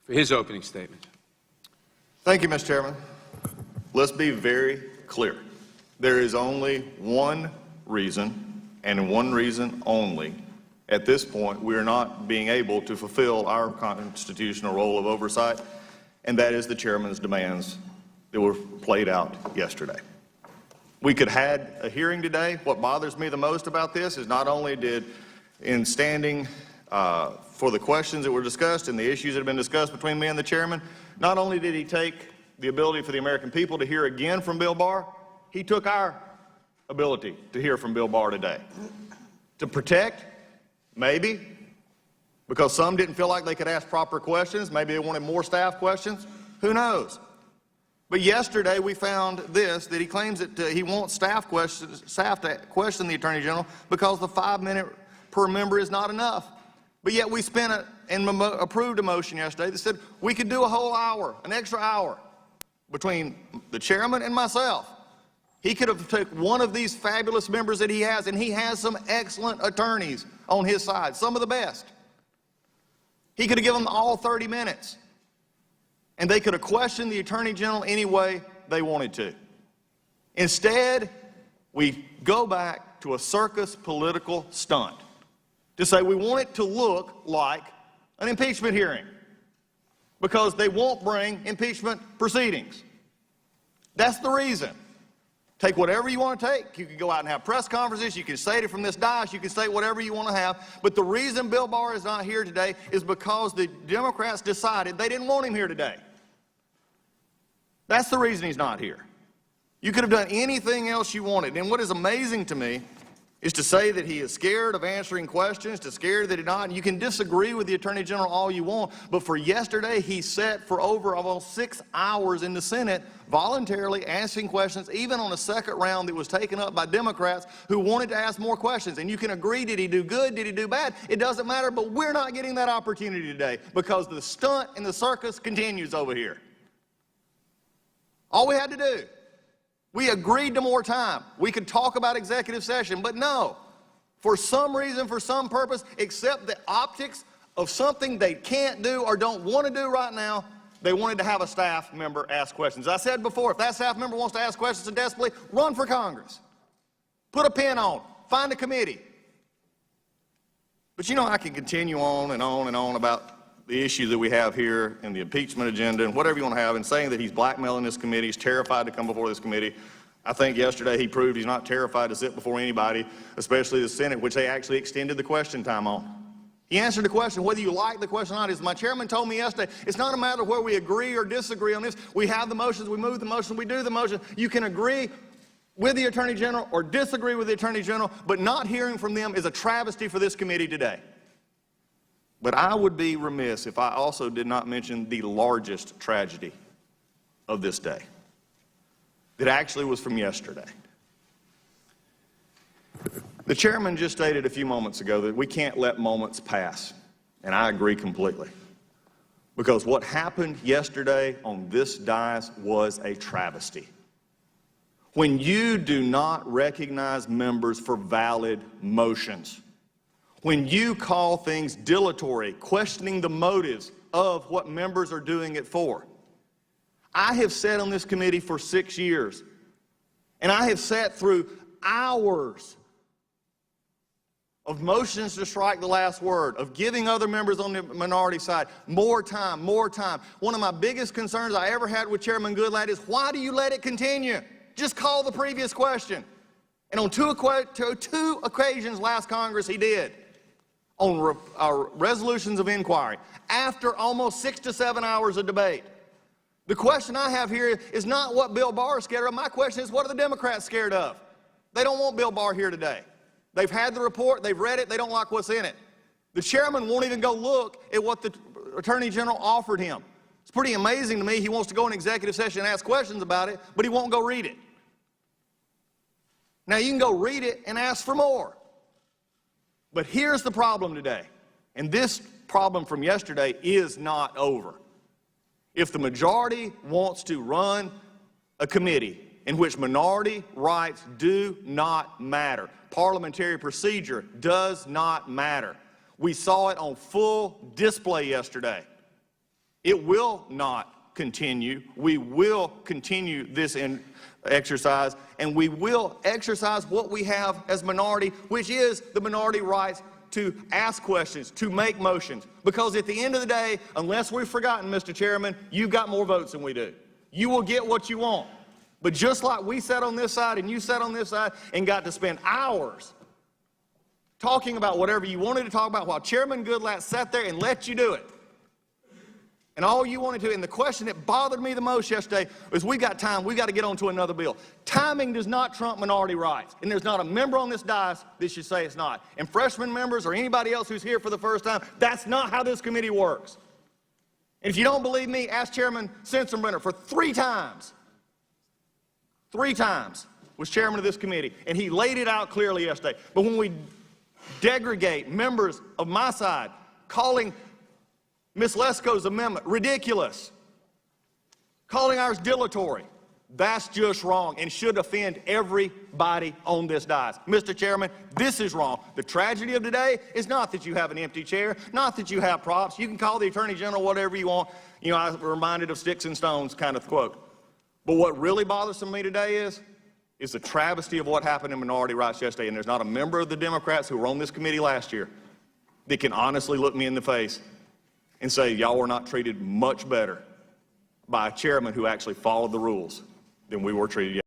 for his opening statement. Thank you, Mr. Chairman. Let's be very clear. There is only one reason, and one reason only, at this point we are not being able to fulfill our constitutional role of oversight, and that is the chairman's demands that were played out yesterday. We could have had a hearing today. What bothers me the most about this is not only did, in standing for the questions that were discussed and the issues that have been discussed between me and the chairman, not only did he take the ability for the American people to hear again from Bill Barr, he took our ability to hear from Bill Barr today. To protect, maybe, because some didn't feel like they could ask proper questions. Maybe they wanted more staff questions. Who knows? But yesterday we found this, that he claims that he wants staff to question the Attorney General because the 5 minute per member is not enough. But yet we spent and approved a motion yesterday that said we could do a whole hour, an extra hour, between the chairman and myself. He could have taken one of these fabulous members that he has, and he has some excellent attorneys on his side, some of the best. He could have given them all 30 minutes, and they could have questioned the Attorney General any way they wanted to. Instead, we go back to a circus political stunt to say we want it to look like an impeachment hearing because they won't bring impeachment proceedings. That's the reason. Take whatever you want to take. You can go out and have press conferences. You can state it from this dais. You can say whatever you want to have. But the reason Bill Barr is not here today is because the Democrats decided they didn't want him here today. That's the reason he's not here. You could have done anything else you wanted. And what is amazing to me is to say that he is scared of answering questions, to scared that he's not. And you can disagree with the Attorney General all you want, but for yesterday, he sat for over almost 6 hours in the Senate voluntarily asking questions, even on a second round that was taken up by Democrats who wanted to ask more questions. And you can agree, did he do good, did he do bad? It doesn't matter, but we're not getting that opportunity today because the stunt and the circus continues over here. All we had to do, we agreed to more time. We could talk about executive session, but no. For some reason, for some purpose, except the optics of something they can't do or don't want to do right now, they wanted to have a staff member ask questions. I said before, if that staff member wants to ask questions so desperately, run for Congress. Put a pin on, find a committee. But you know, I can continue on and on and on about the issue that we have here and the impeachment agenda and whatever you want to have, and saying that he's blackmailing this committee, he's terrified to come before this committee. I think yesterday he proved he's not terrified to sit before anybody, especially the Senate, which they actually extended the question time on. He answered the question, whether you like the question or not. As my chairman told me yesterday, it's not a matter of where we agree or disagree on this. We have the motions, we move the motion, we do the motion. You can agree with the Attorney General or disagree with the Attorney General, but not hearing from them is a travesty for this committee today. But I would be remiss if I also did not mention the largest tragedy of this day that actually was from yesterday. The chairman just stated a few moments ago that we can't let moments pass, and I agree completely. Because what happened yesterday on this dais was a travesty. When you do not recognize members for valid motions, when you call things dilatory, questioning the motives of what members are doing it for. I have sat on this committee for 6 years, and I have sat through hours of motions to strike the last word, of giving other members on the minority side more time, more time. One of my biggest concerns I ever had with Chairman Goodlatte is, why do you let it continue? Just call the previous question. And on two occasions last Congress, he did. On resolutions of inquiry, after almost 6 to 7 hours of debate. The question I have here is not what Bill Barr is scared of. My question is, what are the Democrats scared of? They don't want Bill Barr here today. They've had the report, they've read it, they don't like what's in it. The chairman won't even go look at what the Attorney General offered him. It's pretty amazing to me. He wants to go in executive session and ask questions about it, but he won't go read it. Now, you can go read it and ask for more. But here's the problem today, and this problem from yesterday is not over. If the majority wants to run a committee in which minority rights do not matter, parliamentary procedure does not matter. We saw it on full display yesterday. It will not continue. We will continue this exercise, and we will exercise what we have as minority, which is the minority rights to ask questions, to make motions. Because at the end of the day, unless we've forgotten, Mr. Chairman, you've got more votes than we do. You will get what you want. But just like we sat on this side and you sat on this side and got to spend hours talking about whatever you wanted to talk about while Chairman Goodlatte sat there and let you do it. And all you wanted to, and the question that bothered me the most yesterday was, we got time, we got to get on to another bill. Timing does not trump minority rights, and there's not a member on this dais that should say it's not. And freshman members or anybody else who's here for the first time, that's not how this committee works. And if you don't believe me, ask Chairman Sensenbrenner. For three times was chairman of this committee, and he laid it out clearly yesterday. But when we degrade members of my side, calling Ms. Lesko's amendment ridiculous, calling ours dilatory, that's just wrong and should offend everybody on this dais. Mr. Chairman, this is wrong. The tragedy of today is not that you have an empty chair, not that you have props. You can call the Attorney General whatever you want. You know, I'm reminded of sticks and stones kind of quote. But what really bothers me today is the travesty of what happened in minority rights yesterday, and there's not a member of the Democrats who were on this committee last year that can honestly look me in the face and say, y'all were not treated much better by a chairman who actually followed the rules than we were treated yesterday.